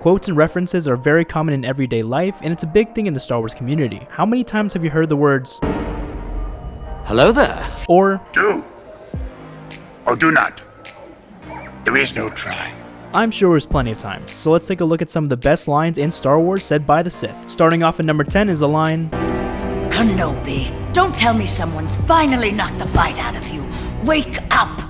Quotes and references are very common in everyday life, and it's a big thing in the Star Wars community. How many times have you heard the words, "Hello there," or "Do or do not. There is no try"? I'm sure there's plenty of times, so let's take a look at some of the best lines in Star Wars said by the Sith. Starting off at number 10 is a line, "Kenobi, don't tell me someone's finally knocked the fight out of you. Wake up!"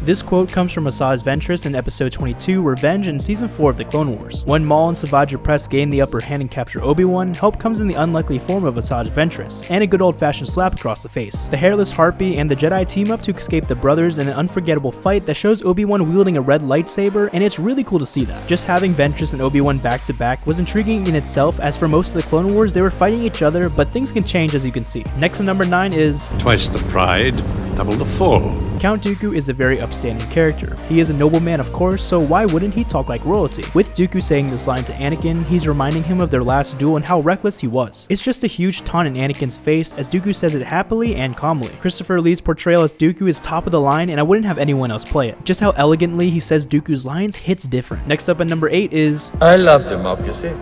This quote comes from Asajj Ventress in episode 22, Revenge, in season 4 of the Clone Wars. When Maul and Savage Opress gain the upper hand and capture Obi-Wan, help comes in the unlikely form of Asajj Ventress, and a good old-fashioned slap across the face. The hairless harpie and the Jedi team up to escape the brothers in an unforgettable fight that shows Obi-Wan wielding a red lightsaber, and it's really cool to see that. Just having Ventress and Obi-Wan back to back was intriguing in itself, as for most of the Clone Wars they were fighting each other, but things can change as you can see. Next at number 9 is Twice the pride, double the fall. Count Dooku is a very upstanding character. He is a nobleman, of course, so why wouldn't he talk like royalty? With Dooku saying this line to Anakin, he's reminding him of their last duel and how reckless he was. It's just a huge taunt in Anakin's face as Dooku says it happily and calmly. Christopher Lee's portrayal as Dooku is top of the line, and I wouldn't have anyone else play it. Just how elegantly he says Dooku's lines hits different. Next up at number 8 is I love democracy.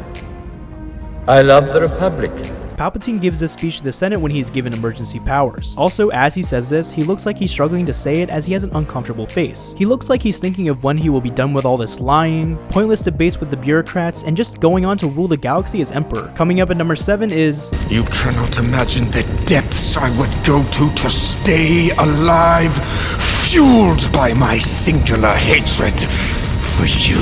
I love the Republic. Palpatine gives this speech to the Senate when he's given emergency powers. Also, as he says this, he looks like he's struggling to say it as he has an uncomfortable face. He looks like he's thinking of when he will be done with all this lying, pointless debates with the bureaucrats, and just going on to rule the galaxy as Emperor. Coming up at number 7 is You cannot imagine the depths I would go to stay alive, fueled by my singular hatred for you.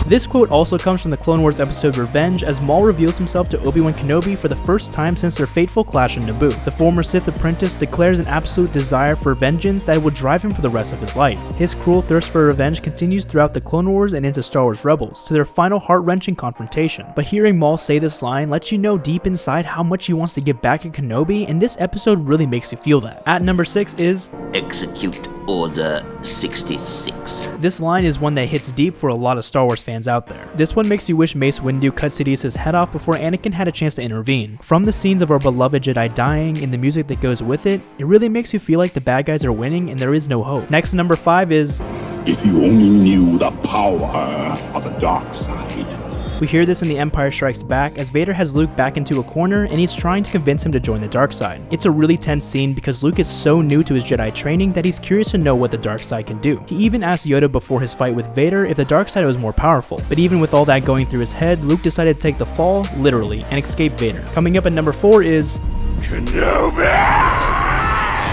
This quote also comes from the Clone Wars episode Revenge, as Maul reveals himself to Obi-Wan Kenobi for the first time since their fateful clash on Naboo. The former Sith apprentice declares an absolute desire for vengeance that would drive him for the rest of his life. His cruel thirst for revenge continues throughout the Clone Wars and into Star Wars Rebels, to their final heart-wrenching confrontation. But hearing Maul say this line lets you know deep inside how much he wants to get back at Kenobi, and this episode really makes you feel that. At number 6 is Execute Order 66. This line is one that hits deep for a lot of Star Wars fans out there. This one makes you wish Mace Windu cut Sidious's head off before Anakin had a chance to intervene. From the scenes of our beloved Jedi dying and the music that goes with it, it really makes you feel like the bad guys are winning and there is no hope. Next, number 5 is If you only knew the power of the dark side. We hear this in The Empire Strikes Back as Vader has Luke back into a corner and he's trying to convince him to join the dark side. It's a really tense scene because Luke is so new to his Jedi training that he's curious to know what the dark side can do. He even asked Yoda before his fight with Vader if the dark side was more powerful, but even with all that going through his head, Luke decided to take the fall, literally, and escape Vader. Coming up at number 4 is Kenobi!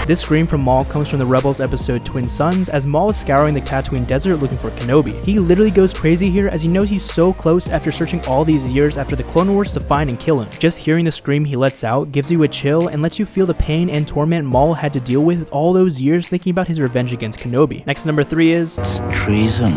This scream from Maul comes from the Rebels episode Twin Suns, as Maul is scouring the Tatooine desert looking for Kenobi. He literally goes crazy here as he knows he's so close after searching all these years after the Clone Wars to find and kill him. Just hearing the scream he lets out gives you a chill and lets you feel the pain and torment Maul had to deal with all those years thinking about his revenge against Kenobi. Next, number 3 is Treason,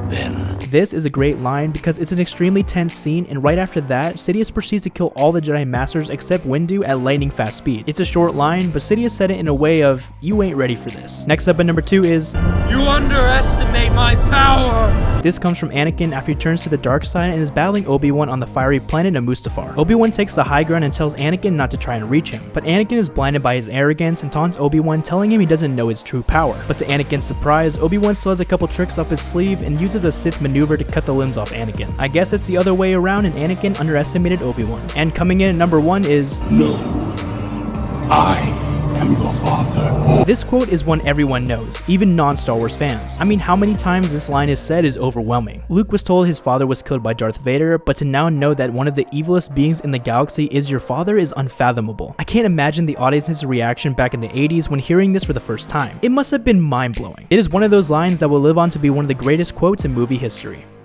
then. This is a great line because it's an extremely tense scene, and right after that, Sidious proceeds to kill all the Jedi Masters except Windu at lightning fast speed. It's a short line, but Sidious said it in a way of, you ain't ready for this. Next up at number 2 is You underestimate my power! This comes from Anakin after he turns to the dark side and is battling Obi-Wan on the fiery planet of Mustafar. Obi-Wan takes the high ground and tells Anakin not to try and reach him, but Anakin is blinded by his arrogance and taunts Obi-Wan, telling him he doesn't know his true power. But to Anakin's surprise, Obi-Wan still has a couple tricks up his sleeve and uses a Sith maneuver to cut the limbs off Anakin. I guess it's the other way around and Anakin underestimated Obi-Wan. And coming in at number 1 is No, I am your father. This quote is one everyone knows, even non-Star Wars fans. I mean, how many times this line is said is overwhelming. Luke was told his father was killed by Darth Vader, but to now know that one of the evilest beings in the galaxy is your father is unfathomable. I can't imagine the audience's reaction back in the 80s when hearing this for the first time. It must have been mind-blowing. It is one of those lines that will live on to be one of the greatest quotes in movie history.